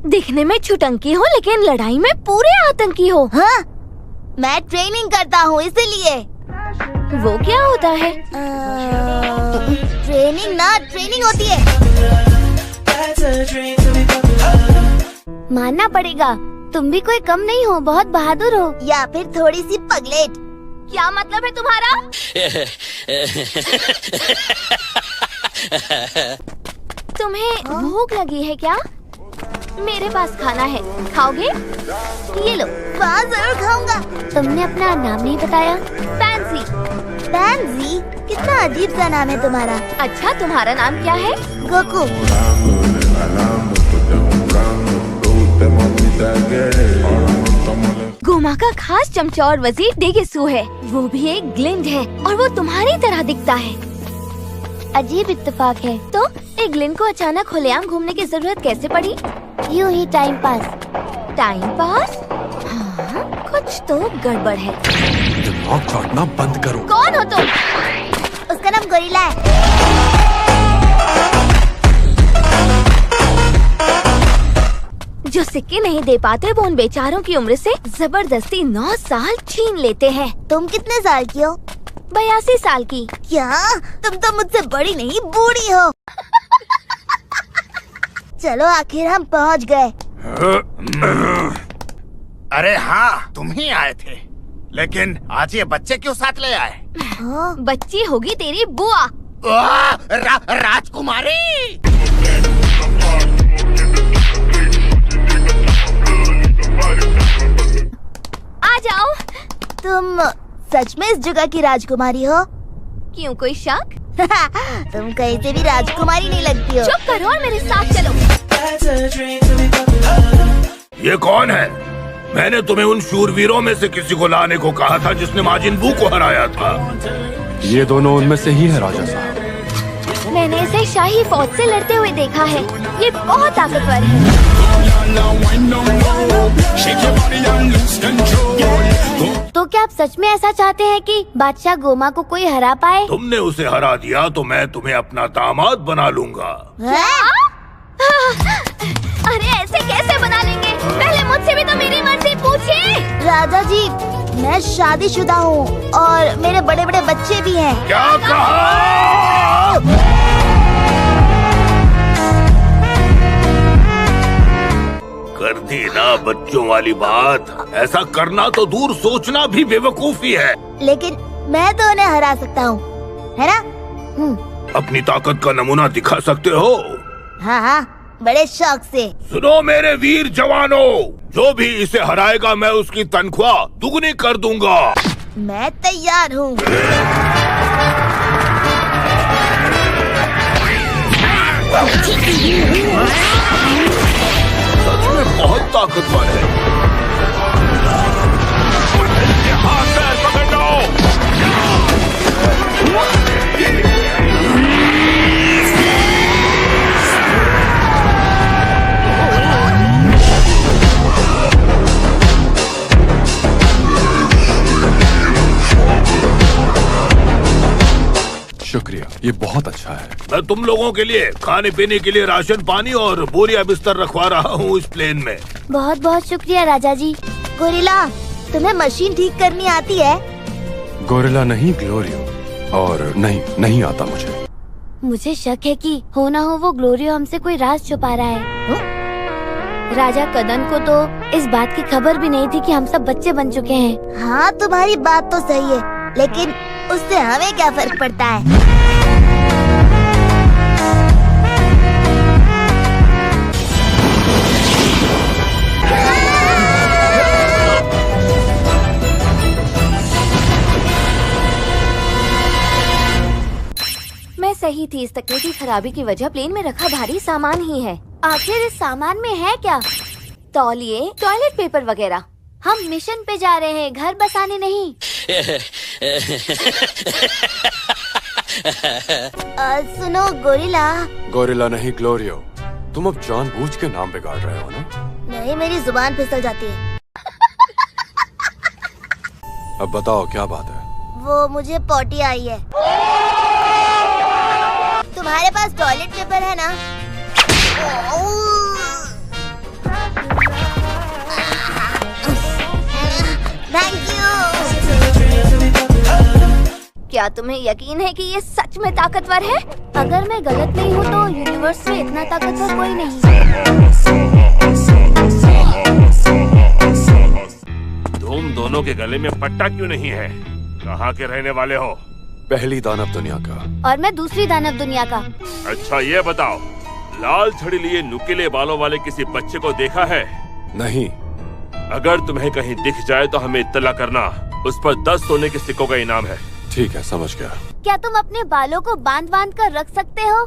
दिखने में छुटंकी हो लेकिन लड़ाई में पूरे आतंकी हो। हाँ? मैं ट्रेनिंग करता हूँ इसीलिए। वो क्या होता है? ट्रेनिंग होती है। मानना पड़ेगा, तुम भी कोई कम नहीं हो, बहुत बहादुर हो। या फिर थोड़ी सी पगलेट। क्या मतलब है तुम्हारा? तुम्हें भूख लगी है क्या? मेरे पास खाना है, खाओगे? ये लो। हाँ जरूर खाऊंगा। तुमने अपना नाम नहीं बताया। पैंसी। पैंसी? कितना अजीब सा नाम है तुम्हारा। अच्छा, तुम्हारा नाम क्या है? गोकू। गोमा का खास चमचा और वजीर डेगेसू है। वो भी एक ग्लिंड है और वो तुम्हारी तरह दिखता है। अजीब इत्तेफाक है। तो एक ग्लिंड को अचानक खुलेआम घूमने की जरूरत कैसे पड़ी? यूँ ही टाइम पास। Time pass? हाँ, कुछ तो गड़बड़ है। दिमाग चाटना बंद करो। कौन हो तुम? उसका नाम गोरिल्ला है। जो सिक्के नहीं दे पाते वो उन बेचारों की उम्र से जबरदस्ती 9 साल छीन लेते हैं। तुम कितने साल की हो? 82 साल की। क्या? तुम तो मुझसे बड़ी नहीं बूढ़ी हो। चलो आखिर हम पहुंच गए। अरे हाँ, तुम ही आए थे। लेकिन आज ये बच्चे क्यों साथ ले आए? बच्ची होगी तेरी बुआ। राजकुमारी। आ जाओ। तुम सच में इस जगह की राजकुमारी हो? क्यों, कोई शक? तुम कहीं से भी राजकुमारी नहीं लगती हो। चुप करो और मेरे साथ चलो। ये कौन है? मैंने तुम्हें उन शूरवीरों में से किसी को लाने को कहा था जिसने माजिन बू को हराया था। ये दोनों उनमें से ही है राजा साहब। मैंने इसे शाही फौज से लड़ते हुए देखा है। ये बहुत ताकतवर है। तो क्या आप सच में ऐसा चाहते हैं कि बादशाह गोमा को कोई हरा पाए? तुमने उसे हरा दिया तो मैं तुम्हें अपना दामाद बना लूंगा। अरे ऐसे कैसे बना लेंगे? पहले मुझसे भी तो मेरी मर्जी पूछिए। राजा जी, मैं शादीशुदा हूँ और मेरे बड़े बड़े बच्चे भी हैं। क्या कहा? कर दी ना बच्चों वाली बात। ऐसा करना तो दूर, सोचना भी बेवकूफी है। लेकिन मैं तो उन्हें हरा सकता हूँ, है ना? अपनी ताकत का नमूना दिखा सकते हो? हाँ, बड़े शौक से। सुनो मेरे वीर जवानों, जो भी इसे हराएगा मैं उसकी तनख्वाह दुगनी कर दूंगा। मैं तैयार हूँ। सच में बहुत ताकतवर है। हाथ पैर पकड़ लो। शुक्रिया, ये बहुत अच्छा है। मैं तुम लोगों के लिए खाने पीने के लिए राशन पानी और बोरिया बिस्तर रखवा रहा हूँ इस प्लेन में। बहुत बहुत शुक्रिया राजा जी। गोरिल्ला, तुम्हें मशीन ठीक करनी आती है? गोरिल्ला नहीं, ग्लोरियो। और नहीं आता मुझे। मुझे शक है कि हो ना हो वो ग्लोरियो हमसे कोई राज छुपा रहा है। राजा कदन को तो इस बात की खबर भी नहीं थी कि हम सब बच्चे बन चुके हैं। हाँ, तुम्हारी बात तो सही है, लेकिन उससे हमें क्या फर्क पड़ता है? मैं सही थी, इस तकनीकी खराबी की वजह प्लेन में रखा भारी सामान ही है। आखिर इस सामान में है क्या? तौलिए, टॉयलेट पेपर वगैरह। हम मिशन पे जा रहे हैं, घर बसाने नहीं। सुनो गोरिल्ला। गोरिल्ला नहीं, ग्लोरियो। तुम अब जानबूझ के नाम बिगाड़ रहे हो ना? नहीं, मेरी जुबान फिसल जाती है। अब बताओ क्या बात है? वो मुझे पोटी आई है। तुम्हारे पास टॉयलेट पेपर है ना? क्या तुम्हें यकीन है कि ये सच में ताकतवर है? अगर मैं गलत नहीं हूँ तो यूनिवर्स में इतना ताकतवर कोई नहीं। तुम दोनों के गले में पट्टा क्यों नहीं है? कहाँ के रहने वाले हो? पहली दानव दुनिया का। और मैं दूसरी दानव दुनिया का। अच्छा ये बताओ, लाल छड़ी लिए नुकीले बालों वाले किसी बच्चे को देखा है? नहीं। अगर तुम्हें कहीं दिख जाए तो हमें इत्तला करना। उस पर 10 सोने के सिक्कों का इनाम है। ठीक है, समझ गया। क्या तुम अपने बालों को बांध कर रख सकते हो?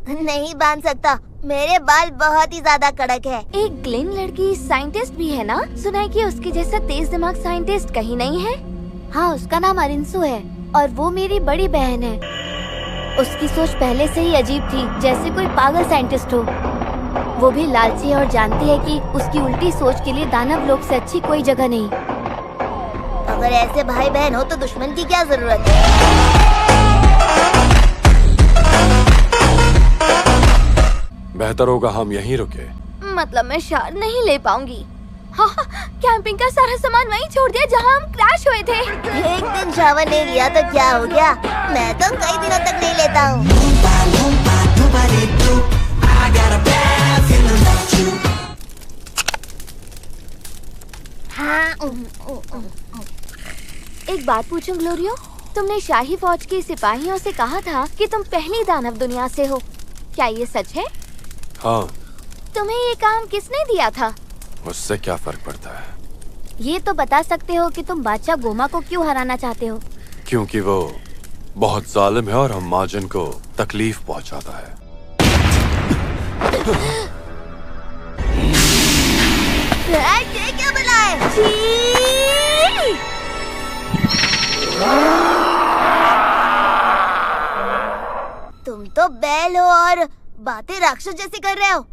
नहीं बांध सकता, मेरे बाल बहुत ही ज्यादा कड़क है। एक ग्लेन लड़की साइंटिस्ट भी है ना? सुना है कि उसके जैसा तेज दिमाग साइंटिस्ट कहीं नहीं है। हाँ, उसका नाम अरिंसू है और वो मेरी बड़ी बहन है। उसकी सोच पहले से ही अजीब थी, जैसे कोई पागल साइंटिस्ट हो। वो भी लालची है और जानती है कि उसकी उल्टी सोच के लिए दानव लोग से अच्छी कोई जगह नहीं। अगर ऐसे भाई बहन हो तो दुश्मन की क्या जरूरत है? बेहतर होगा हम यहीं रुके। मतलब मैं शार नहीं ले पाऊंगी। हाँ, कैंपिंग का सारा सामान वहीं छोड़ दिया जहाँ हम क्रैश हुए थे। एक दिन शावर नहीं लिया तो क्या हो गया? मैं तो कई दिनों तक नहीं लेता हूँ। एक बात पूछूं ग्लोरियो, तुमने शाही फौज के सिपाहियों से कहा था कि तुम पहली दानव दुनिया से हो, क्या ये सच है? हाँ। तुम्हें ये काम किसने दिया था? उससे क्या फर्क पड़ता है? ये तो बता सकते हो कि तुम बादशाह गोमा को क्यों हराना चाहते हो? क्योंकि वो बहुत जालिम है और हम माजन को तकलीफ पहुंचाता है। ये क्या बना है? तुम तो बैल हो और बातें राक्षस जैसी कर रहे हो।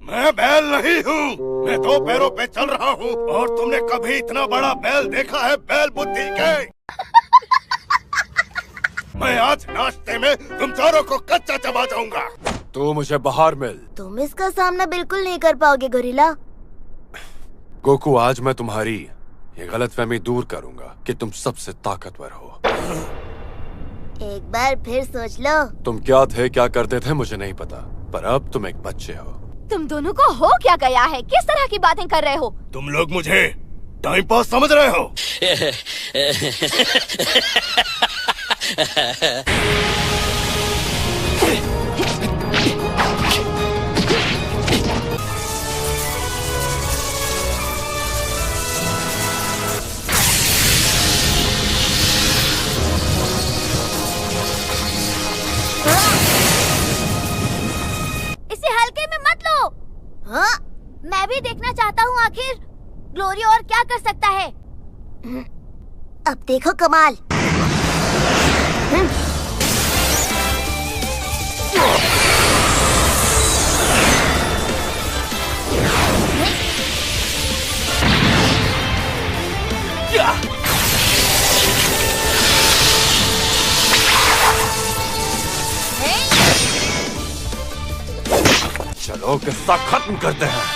मैं बैल नहीं हूँ, मैं 2 पैरों पे चल रहा हूँ। और तुमने कभी इतना बड़ा बैल देखा है? बैल बुद्धि के। मैं आज नाश्ते में तुम चारों को कच्चा चबा जाऊंगा। तू मुझे बाहर मिल। तुम इसका सामना बिल्कुल नहीं कर पाओगे गोरिल्ला। गोकू, आज मैं तुम्हारी ये गलतफहमी दूर करूंगा कि तुम सबसे ताकतवर हो। एक बार फिर सोच लो। तुम क्या थे, क्या करते थे मुझे नहीं पता, पर अब तुम एक बच्चे हो। तुम दोनों को हो क्या गया है? किस तरह की बातें कर रहे हो? तुम लोग मुझे टाइम पास समझ रहे हो? इसे हल्के में मत लो। हाँ? मैं भी देखना चाहता हूँ आखिर ग्लोरियो और क्या कर सकता है। अब देखो कमाल। चलो किस्सा खत्म करते हैं।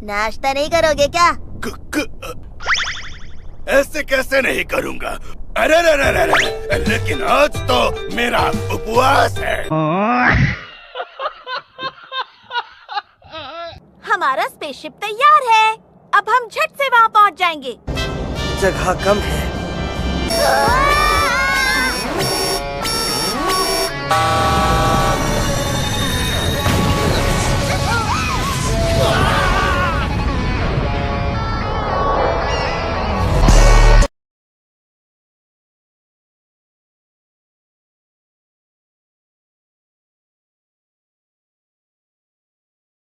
नाश्ता नहीं करोगे क्या? ऐसे कैसे नहीं करूंगा? अरे लेकिन आज तो मेरा उपवास है। हमारा स्पेसशिप तैयार है, अब हम झट से वहाँ पहुँच जाएंगे। जगह कम है।